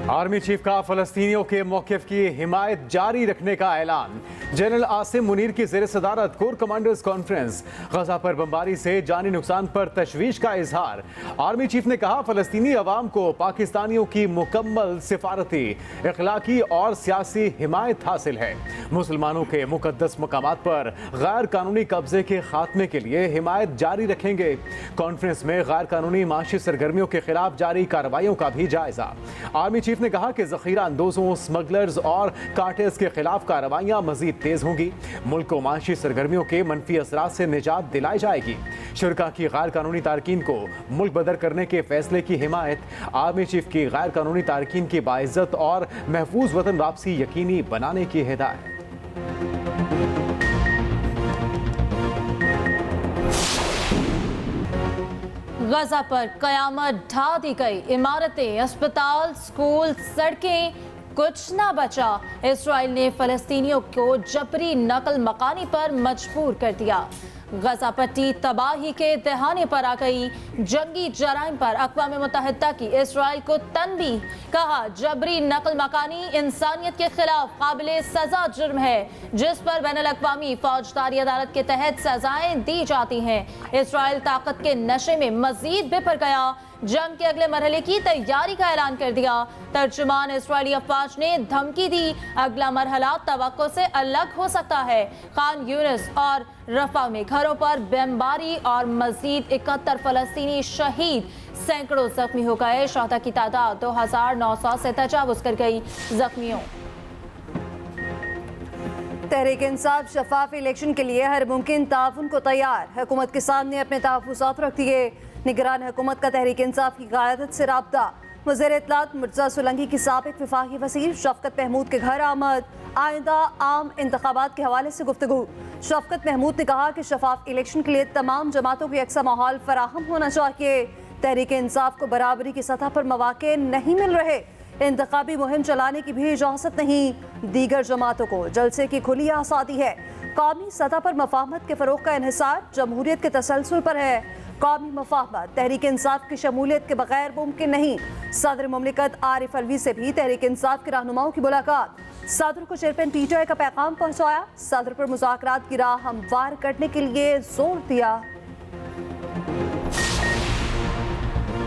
Army chief का फलस्तीनियों के मौक़िफ़ की हिमायत जारी रखने का ऐलान। जनरल आसिम मुनीर की ज़ेर सदारत कोर कमांडर्स कॉन्फ्रेंस। गजा पर बमबारी से जानी नुकसान पर तशवीश का इजहार। आर्मी चीफ ने कहा, फलस्तीनी अवाम को पाकिस्तानियों की मुकम्मल सिफारती, इखलाकी और सियासी हिमायत हासिल है। मुसलमानों के मुकद्दस मकामात पर गैर कानूनी कब्जे के खात्मे के लिए हिमायत जारी रखेंगे। कॉन्फ्रेंस में गैर कानूनी माशी सरगर्मियों के खिलाफ जारी कार्रवाइयों का भी जायजा। आर्मी चीफ ने कहा कि जखीरा अंदोजों, स्मगलर्स और कार्टेल्स के खिलाफ कार्रवाइयां मजीद तेज होंगी। मुल्क को माशी सरगर्मियों के मनफी असरात से निजात दिलाई जाएगी। शुरका की गैर कानूनी तारकीन को मुल्क बदर करने के फैसले की हिमायत। आर्मी चीफ की गैर कानूनी तारकीन की बाइज्जत और महफूज वतन वापसी यकीनी बनाने की हिदायत। गजा पर कयामत ढा दी गई। इमारतें, अस्पताल, स्कूल, सड़कें, कुछ ना बचा। इसराइल ने फलस्तीनियों को जबरी नकल मकानी पर मजबूर कर दिया। गजा पट्टी तबाही के दहाने पर आ गई। जंगी जराइम पर अक़वाम मुत्तहिदा की इसराइल को तनबीह। कहा, जबरी नकल मकानी इंसानियत के खिलाफ काबिले सजा जुर्म है, जिस पर बैनुल अक़वामी फौजदारी अदालत के तहत सजाएं दी जाती हैं। इसराइल ताकत के नशे में मजीद बिफर गया। जंग के अगले मरहले की तैयारी का ऐलान कर दिया। तर्जुमान इसराइली अफवाज ने धमकी दी, अगला मरहला तवक्को से अलग हो सकता है। खान यूनिस और रफा में घरों पर बमबारी और मजीद 71 फलस्तीनी शहीद, सैकड़ों जख्मी हो गए। शहदा की तादाद 2900 से तजावुज कर गई। जख्मियों तहरीक इंसाफ शफाफ इलेक्शन के लिए हर मुमकिन ताउन को तैयार। हुकूमत के सामने अपने तहफ़्फ़ुज़ात रख दिए। निगरान हुकूमत का तहरीक इंसाफ की क़यादत से राब्ता। वज़ीर इत्तलात मिर्ज़ा सोलंकी की साबिक़ वफ़ाक़ी वज़ीर शफ़क़त महमूद के घर आमद। आइंदा आम इंतख़ाबात के हवाले से गुफ्तगू। शफ़क़त महमूद ने कहा कि शफाफ इलेक्शन के लिए तमाम जमातों को यकसा माहौल फराहम होना चाहिए। तहरीक इंसाफ को बराबरी की सतह पर मौक़े नहीं मिल रहे। इंतख़ाबी मुहिम चलाने की भी इजाज़त नहीं। दीगर जमातों को जलसे की खुली आज़ादी है। कौमी सतह पर मफाहमत के फ़रोग़ का इन्हिसार जमहूरियत के तसलसल पर है। कौमी मफाहमत तहरीक इंसाफ की शमूलियत के बगैर मुमकिन नहीं। सदर मुमलिकत आरिफ अलवी से भी तहरीक इंसाफ के रहनुमाओं की मुलाकात। सदर को चेयरमैन PTI का पैगाम पहुँचाया। सदर पर मुज़ाकरात की राह हमवार करने के लिए जोर दिया।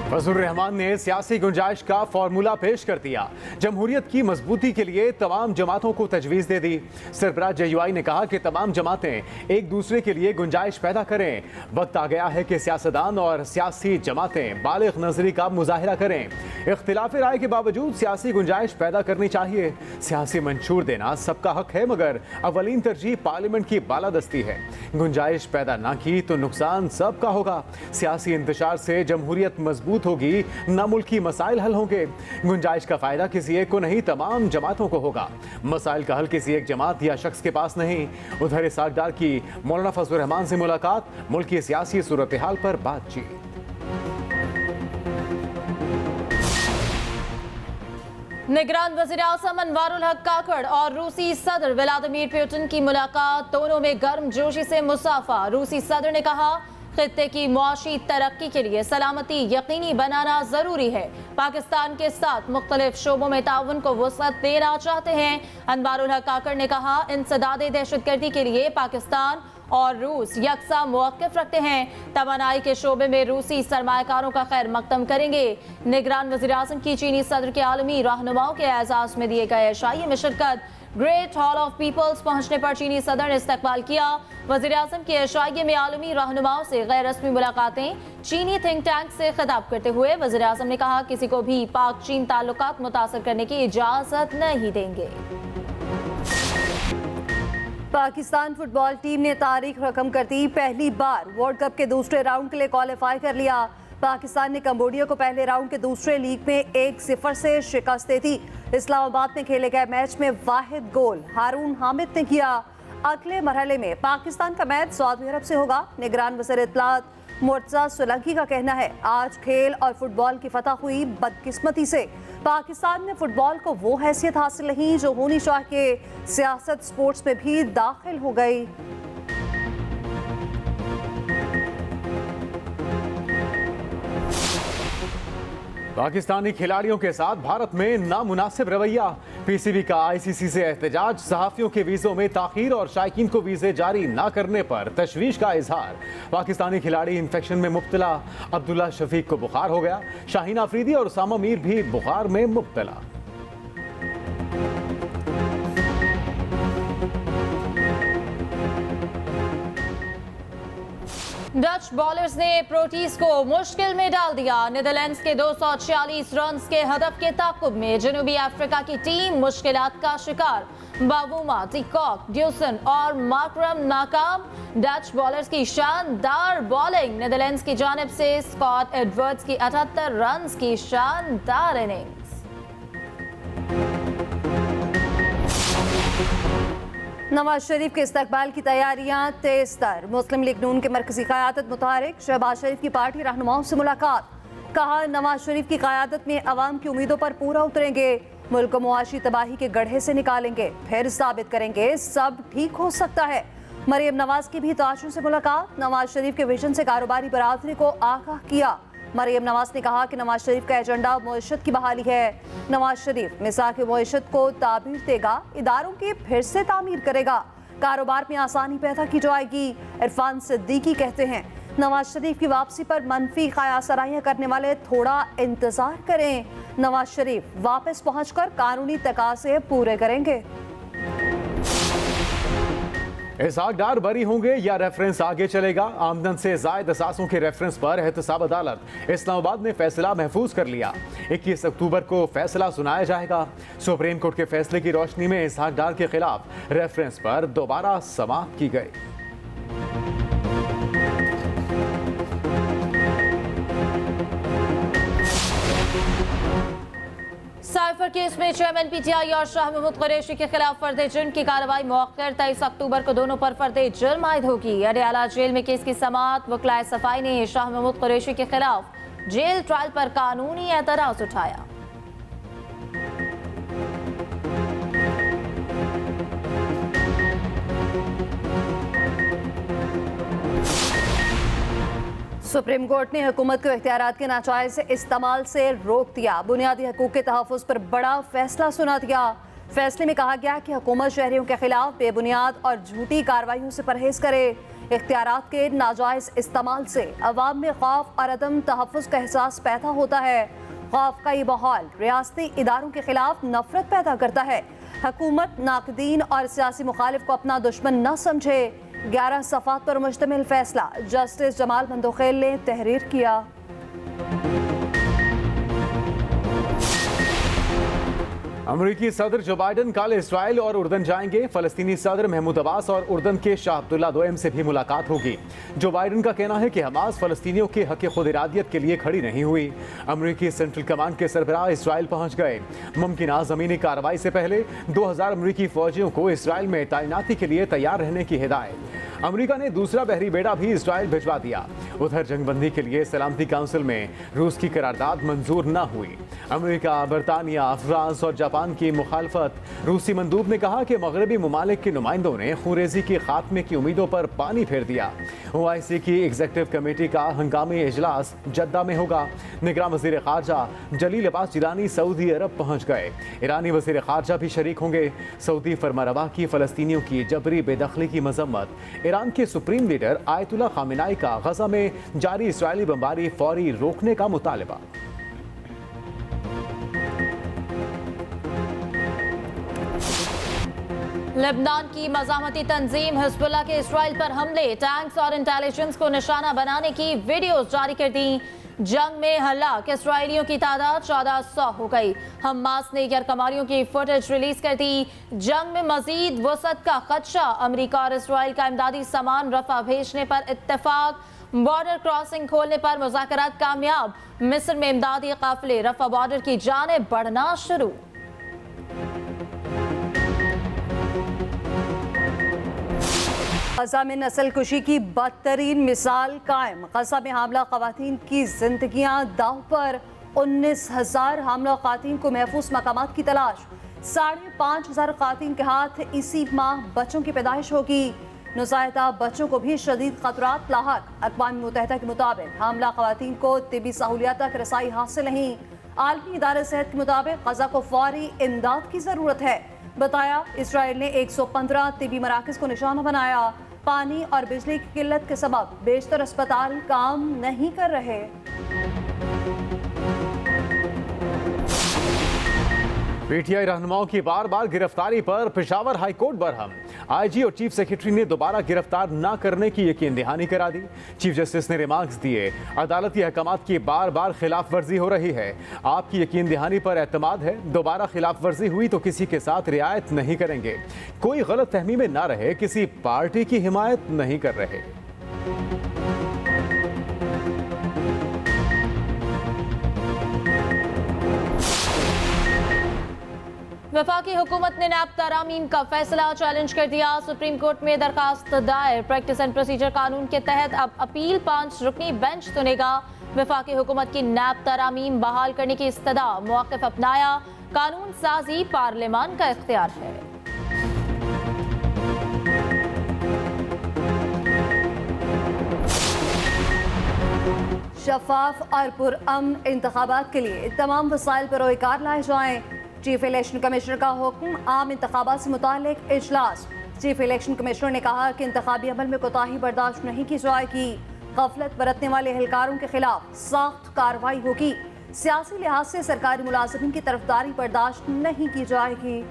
फजलुर रहमान ने सियासी गुंजाइश का फॉर्मूला पेश कर दिया। जमहूरियत की मजबूती के लिए तमाम जमातों को तजवीज़ दे दी। सरबराह JUI ने कहा कि तमाम जमातें एक दूसरे के लिए गुंजाइश पैदा करें। वक्त आ गया है कि सियासतदान और सियासी जमातें बालिग नजरी का मुजाहिरा करें। इख्तिलाफ राय के बावजूद सियासी गुंजाइश पैदा करनी चाहिए। सियासी मंशूर देना सबका हक है, मगर अवलीन तरजीह पार्लियामेंट की बालादस्ती है। गुंजाइश पैदा ना की तो नुकसान सबका होगा। सियासी इंतशार से जमहूरियत मजबूत होगी, ना मुल्की मसाइल हल होंगे। गुंजाइश का फायदा किसी एक को नहीं, तमाम जमातों को होगा। मसाइल का हल किसी एक जमात या शख्स के पास नहीं। उधर इसाकदार की मौलाना फजलुर रहमान से मुलाकात। मुल्क की सियासी सूरत हाल पर बातचीत। निगरान वज़ीर आज़म अनवारुल हक काकड़ और रूसी सदर व्लादिमीर पुतिन की मुलाकात। दोनों में गर्मजोशी से मुसाफा। रूसी सदर ने कहा, खित्ते की मुआशी तरक्की के लिए सलामती यकीनी बनाना जरूरी है। पाकिस्तान के साथ मुख्तलिफ शोबों में ताउन को वसअत देना चाहते हैं। अनवारुल हक काकड़ ने कहा, इंसदादे दहशतगर्दी के लिए पाकिस्तान और रूस यकसा मौक़िफ़ रखते हैं। तवानाई के शोबे में रूसी सरमायाकारों का खैर मकदम करेंगे। निगरान वज़ीर आज़म की चीनी सदर के आलमी रहनुमाओं के एजाज़ में दिए गए शाही में शिरकत। ग्रेट हॉल ऑफ पीपल्स पहुंचने पर चीनी सदर ने इस्तकबाल किया। वज़ीर आज़म के एशाइये में आलमी रहनुमाओं से गैर रस्मी मुलाकातें। चीनी थिंक टैंक से खिताब करते हुए वज़ीर आज़म ने कहा, किसी को भी पाक चीन ताल्लुकात मुतासर करने की इजाज़त नहीं देंगे। पाकिस्तान फुटबॉल टीम ने तारीख रकम कर दी। पहली बार वर्ल्ड कप के दूसरे राउंड के लिए क्वालिफाई कर लिया। पाकिस्तान ने कंबोडिया को पहले राउंड के दूसरे लीग में 1-0 से शिकस्त दे दी। इस्लामाबाद में खेले गए मैच में वाहिद गोल हारून हामिद ने किया। अगले मरहले में पाकिस्तान का मैच सऊदी अरब से होगा। निगरान वज़ीर इत्तलात मिर्ज़ा सोलंकी का कहना है, आज खेल और फुटबॉल की फतह हुई बदकिस्मती से। पाकिस्तान में फुटबॉल को वो हैसियत हासिल नहीं जो होनी चाहिए। सियासत स्पोर्ट्स में भी दाखिल हो गई। पाकिस्तानी खिलाड़ियों के साथ भारत में नामुनासिब रवैया। पीसीबी का आईसीसी से एहतजाज, सहाफियों के वीजों में ताखीर और शायकीन को वीजे जारी न करने पर तशवीश का इजहार। पाकिस्तानी खिलाड़ी इन्फेक्शन में मुब्तला, अब्दुल्ला शफीक को बुखार हो गया। शाहीन आफरीदी और उसामा मीर भी बुखार में मुब्तला। डच बॉलर्स ने प्रोटीज को मुश्किल में डाल दिया। नीदरलैंड्स के 246 रन के हदफ के ताकुब में जनूबी अफ्रीका की टीम मुश्किलात का शिकार। बावूमा, टिकॉक, ड्यूसन और मार्करम नाकाम। डच बॉलर्स की शानदार बॉलिंग। नीदरलैंड्स की जानिब से स्कॉट एडवर्ड्स की 78 रन की शानदार इनिंग्स। नवाज शरीफ के इस्तकबाल की तैयारियां तेज तर। मुस्लिम लीग नून के मरकजी क़यादत मुतारिक, शहबाज शरीफ की पार्टी रहनुमाओं से मुलाकात। कहा, नवाज शरीफ की क़यादत में अवाम की उम्मीदों पर पूरा उतरेंगे, मुल्क को मुआशी तबाही के गड्ढे से निकालेंगे, फिर साबित करेंगे सब ठीक हो सकता है। मरियम नवाज की भी ताशुर से मुलाकात। नवाज शरीफ के विजन से कारोबारी बरादरी को आगाह किया। मरियम नवाज ने कहा कि नवाज शरीफ का एजेंडा मईशत की बहाली है। नवाज शरीफ मिसाक मईशत को ताबीर देगा, इदारों की फिर से तामीर करेगा, कारोबार में आसानी पैदा की जाएगी। इरफान सिद्दीकी कहते हैं, नवाज शरीफ की वापसी पर मनफी क़यासराइयां करने वाले थोड़ा इंतजार करें। नवाज शरीफ वापस पहुंचकर कानूनी तकाज़े पूरे करेंगे। इसहाक डार बरी होंगे या रेफरेंस आगे चलेगा? आमदन से जायद असासों के रेफरेंस पर एहतसाब अदालत इस्लामाबाद ने फैसला महफूज कर लिया। 21 अक्टूबर को फैसला सुनाया जाएगा। सुप्रीम कोर्ट के फैसले की रोशनी में इसहाक डार के खिलाफ रेफरेंस पर दोबारा समाअत की गई। साइफर केस में चेयरमैन पीटीआई और शाह महमूद कुरैशी के खिलाफ फर्द जुर्म की कार्रवाई मौखर 23 अक्टूबर को दोनों पर फर्द जुर्म आयद होगी। अडयाला जेल में केस की समाअत। वकलाए सफाई ने शाह महमूद कुरैशी के खिलाफ जेल ट्रायल पर कानूनी एतराज उठाया। सुप्रीम कोर्ट ने हुकूमत को इख्तियारात के नाजायज इस्तेमाल से रोक दिया। बुनियादी हकूक़ के तहफ़्फ़ुज़ पर बड़ा फैसला सुना दिया। फैसले में कहा गया कि हुकूमत शहरियों के खिलाफ बेबुनियाद और झूठी कार्रवाइयों से परहेज़ करे। इख्तियारात के नाजायज इस्तेमाल से अवाम में खौफ और अदम तहफ़्फ़ुज़ का एहसास पैदा होता है। खौफ का ये माहौल रियासती इदारों के खिलाफ नफरत पैदा करता है। हुकूमत नाक़दीन और सियासी मुखालिफ को अपना दुश्मन न समझे। 11 सफ़ात पर मुश्तमिल फैसला जस्टिस जमाल मंदोखेल ने तहरीर किया। अमरीकी सदर जो बाइडन कल इसराइल और उर्दन जाएंगे। फलस्तीनी सदर महमूद अब्बास और उर्दन के शाह अब्दुल्ला दोयम से भी मुलाकात होगी। जो बाइडन का कहना है कि हमास फलस्तीनियों के हक खुद इरादियत के लिए खड़ी नहीं हुई। अमरीकी सेंट्रल कमांड के सरबराह इसराइल पहुंच गए। मुमकिन ज़मीनी कार्रवाई से पहले 2000 अमरीकी फौजियों को इसराइल में तैनाती के लिए तैयार रहने की हिदायत। अमरीका ने दूसरा बहरी बेड़ा भी इसराइल भिजवा दिया। उधर जंगबंदी के लिए सलामती काउंसिल में रूस की करारदाद मंजूर न हुई। अमरीका, बरतानिया, फ्रांस और जापान की मुखालफत। रूसी मंदूब ने कहा कि मगरबी ममालिक के नुमाइंदों ने खूरेजी के खात्मे की उम्मीदों पर पानी फेर दिया। OIC की एग्जीक्यूटिव कमेटी का हंगामी इजलास जद्दा में होगा। निगरान वज़ीर ख़ारजा जलील अब्बास जिलानी सऊदी अरब पहुंच गए। ईरानी वज़ीर ख़ारजा भी शरीक होंगे। सऊदी फरमारवा की फ़लस्तीनियों की जबरी बेदखली की मजम्मत। ईरान के सुप्रीम लीडर आयतुल्ला खामेनाई का गजा में जारी इस्राएली बमबारी फौरी रोकने का मुतालबा। लेबनान की मज़ाहमती तंजीम हिज़्बुल्लाह के इसराइल पर हमले, टैंक्स और इंटेलिजेंस को निशाना बनाने की वीडियोस जारी कर दी। जंग में हलाक इसराइलियों की तादाद 1400 हो गई। हमास ने गैरकमारियों की फुटेज रिलीज कर दी। जंग में मजीद वसअत का खदशा। अमरीका और इसराइल का इमदादी सामान रफा भेजने पर इत्तेफाक। बॉर्डर क्रॉसिंग खोलने पर मुज़ाकरात कामयाब। मिस्र में इमदादी काफिले रफा बॉर्डर की जानिब बढ़ना शुरू। गजा में नस्ल कुशी की बदतरीन मिसाल कायम। गजा में हामला ख़वातीन की जिंदगियां दाव पर। 19,000 हामला ख़वातीन को महफूज मकामात की तलाश। 5,500 ख़वातीन के हाथ इसी माह बच्चों की पैदाइश होगी। नुज़ायदा बच्चों को भी शदीद खतरात लाहक। अक़वाम मुत्तहिदा के मुताबिक हामला ख़वातीन को तिबी सहूलियात तक रसाई हासिल नहीं। आलमी इदारे सेहत के मुताबिक गजा को फौरी इमदाद की जरूरत है। बताया इसराइल ने 115 तिबी मराकज को निशाना बनाया। पानी और बिजली की किल्लत के सबब बेशतर अस्पताल काम नहीं कर रहे। पीटीआई रहनुमाओं की बार बार गिरफ्तारी पर पेशावर हाईकोर्ट बरहम। आईजी और चीफ सेक्रेटरी ने दोबारा गिरफ्तार न करने की यकीन दहानी करा दी। चीफ जस्टिस ने रिमार्क्स दिए, अदालती अहकामात की बार बार खिलाफ वर्जी हो रही है। आपकी यकीन दहानी पर एतमाद है, दोबारा खिलाफ वर्जी हुई तो किसी के साथ रियायत नहीं करेंगे। कोई गलत फहमी में ना रहे, किसी पार्टी की हिमायत नहीं कर रहे। वफाकी हुकूमत ने नैब तरामीम का फैसला चैलेंज कर दिया। सुप्रीम कोर्ट में दरखास्त दायर। प्रैक्टिस एंड प्रोसीजर कानून के तहत अब अपील 5 रुकनी बेंच सुनेगा। वफाकी हुकूमत की नैब तरामीम बहाल करने की इस्तदा, मौक़िफ़ अपनाया। कानून साजी पार्लियामान का इख्तियार है। शफाफ और पुरअमन इंतखाबात के लिए तमाम वसाइल पर रोयकार लाए जाएं। चीफ इलेक्शन कमिश्नर का हुक्म, आम इंतखाबात से मुताल्लिक इजलास। चीफ इलेक्शन कमिश्नर ने कहा कि इंतखाबी अमल में कोताही बर्दाश्त नहीं की जाएगी। गफलत बरतने वाले एहलकारों के खिलाफ सख्त कार्रवाई होगी। सियासी लिहाज से सरकारी मुलाजिमीन की तरफदारी बर्दाश्त नहीं की जाएगी।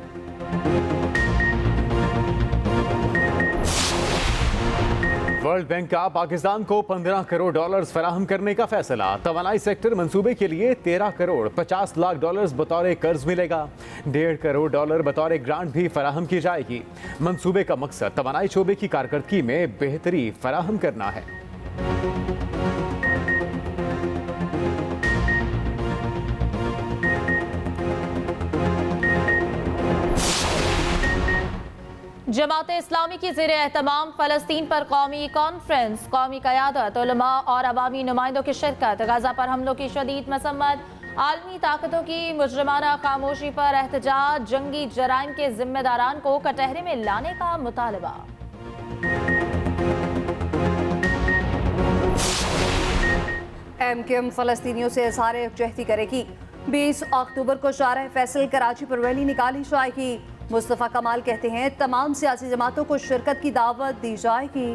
वर्ल्ड बैंक का पाकिस्तान को 15 करोड़ डॉलर्स फराहम करने का फैसला। तवानाई सेक्टर मंसूबे के लिए 13 करोड़ 50 लाख डॉलर्स बतौर कर्ज मिलेगा। 1.5 करोड़ डॉलर बतौर ग्रांट भी फराहम की जाएगी। मंसूबे का मकसद तवानाई शोबे की कारकर्दगी में बेहतरी फराहम करना है। जमात इस्लामी की ज़ेर एहतमाम फ़लस्तीन पर कौमी कॉन्फ्रेंस। कौमी क़यादत, उलमा और अवामी नुमाइंदों की शिरकत। गजा पर हमलों की शदीद मसम्मत। आलमी ताकतों की मुजरमाना खामोशी पर एहतजाज। जंगी जराइम के जिम्मेदारान को कटहरे में लाने का मुतालबा। MQM फ़लस्तीनियों से इज़हार यकजहती करेगी। 20 अक्टूबर को शारह फैसल कराची पर रैली निकाली जाएगी। मुस्तफ़ा कमाल कहते हैं तमाम सियासी जमातों को शिरकत की दावत दी जाएगी।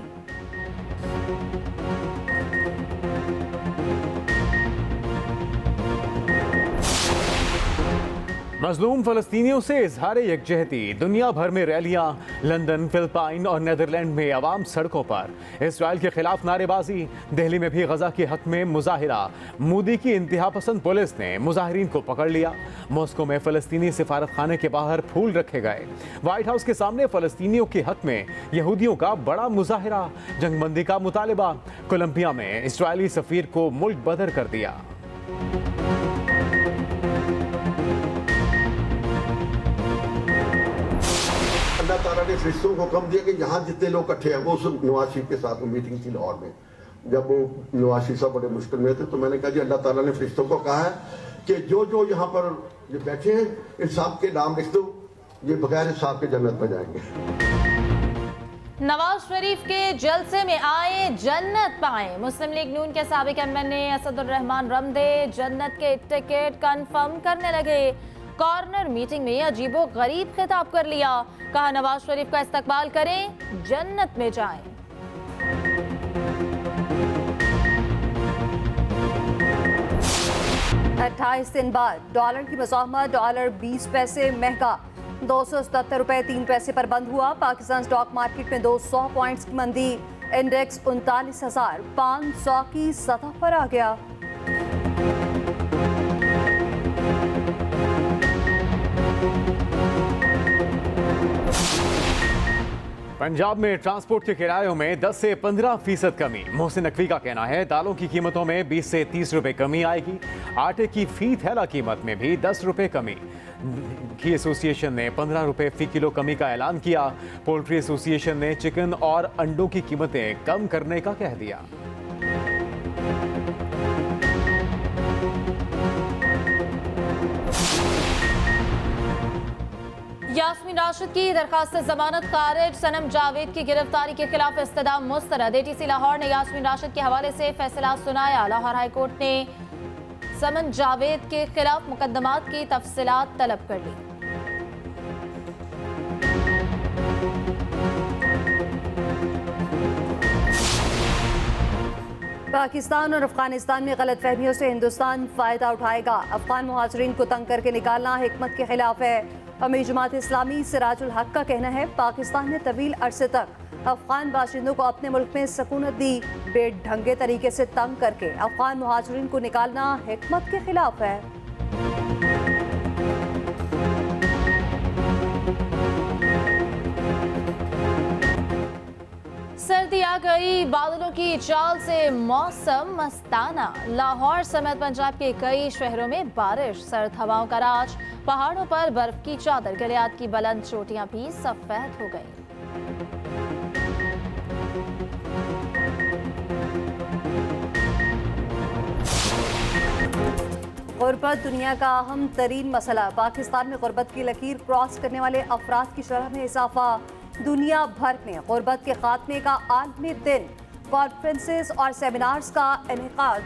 मजलूम फ़लस्तीनियों से इजहार यकजहती। दुनिया भर में रैलियां। लंदन, फिलिपाइन और नीदरलैंड में अवाम सड़कों पर। इसराइल के खिलाफ नारेबाजी। दिल्ली में भी गजा के हक में मुजाहिरा। मोदी की इंतहा पसंद पुलिस ने मुजाहिरीन को पकड़ लिया। मॉस्को में फ़लस्तीनी सिफारत खाने के बाहर फूल रखे गए। व्हाइट हाउस के सामने फ़लस्तीनियों के हक में यहूदियों का बड़ा मुजाहिरा। जंगबंदी का मुतालिबा। कोलंबिया में इसराइली सफीर को मुल्क बदर कर दिया। अल्लाह ताला ने फरिश्तों को हुक्म दिया कि यहाँ जितने लोग इकट्ठे हैं, वो सब नवाज शरीफ के साथ मीटिंग थी लाहौर में। जब वो नवाज शरीफ साहब बड़े मुश्किल में थे तो मैंने कहा जी अल्लाह ताला ने फरिश्तों को कहा है कि जो जो यहाँ पर ये बैठे हैं इन सब के नाम लिख दो, ये बगैर हिसाब के जन्नत में जाएंगे। नवाज शरीफ के जलसे में आए, जन्नत पाए। मुस्लिम लीग नून के साबिक एमएनए असदुर्रहमान रमदे जन्नत के टिकट कंफर्म करने लगे। कॉर्नर मीटिंग में अजीबो गरीब खिताब कर लिया। कहा नवाज शरीफ का इस्तकबाल करें, जन्नत में जाएं। अट्ठाईस दिन बाद डॉलर की मज़ाहमत $20 महंगा। 277 रुपए 3 पैसे पर बंद हुआ। पाकिस्तान स्टॉक मार्केट में 200 पॉइंट्स की मंदी। इंडेक्स 39,500 की सतह पर आ गया। पंजाब में ट्रांसपोर्ट के किरायों में 10 से 15% कमी। मोहसिन नकवी का कहना है दालों की कीमतों में 20 से 30 रुपए कमी आएगी। आटे की फी थैला कीमत में भी 10 रुपए कमी। घी एसोसिएशन ने 15 रुपए फी किलो कमी का ऐलान किया। पोल्ट्री एसोसिएशन ने चिकन और अंडों की कीमतें कम करने का कह दिया। यास्मीन राशिद की दरखास्त जमानत खारिज। सनम जावेद की गिरफ्तारी के खिलाफ इस्तदाम मुस्तरद। एटीसी लाहौर ने यास्मीन राशिद के हवाले से फैसला सुनाया। लाहौर हाईकोर्ट ने समन जावेद के खिलाफ मुकदमात की तफसीलात तलब कर ली। पाकिस्तान और अफगानिस्तान में गलतफहमियों से हिंदुस्तान फ़ायदा उठाएगा। अफगान मुहाजिरीन को तंग करके निकालना हिकमत के खिलाफ है। अमीर जमात इस्लामी सिराजुल हक का कहना है पाकिस्तान ने तवील अरसे तक अफगान बाशिंदों को अपने मुल्क में सकूनत दी। बेढंगे तरीके से तंग करके अफगान मुहाजिरीन को निकालना हिकमत के खिलाफ है। सर्दी आ गई, बादलों की चाल से मौसम मस्ताना। लाहौर समेत पंजाब के कई शहरों में बारिश, सर्द हवाओं का राज। पहाड़ों पर बर्फ की चादर, गलियात की बुलंद चोटियां भी सफेद हो गई। गुर्बत दुनिया का अहम तरीन मसला। पाकिस्तान में गुर्बत की लकीर क्रॉस करने वाले अफराद की शरह में इजाफा। दुनिया भर में गुर्बत के खात्मे का आलमी दिन, कॉन्फ्रेंसेस और सेमिनार्स का इनेकाद।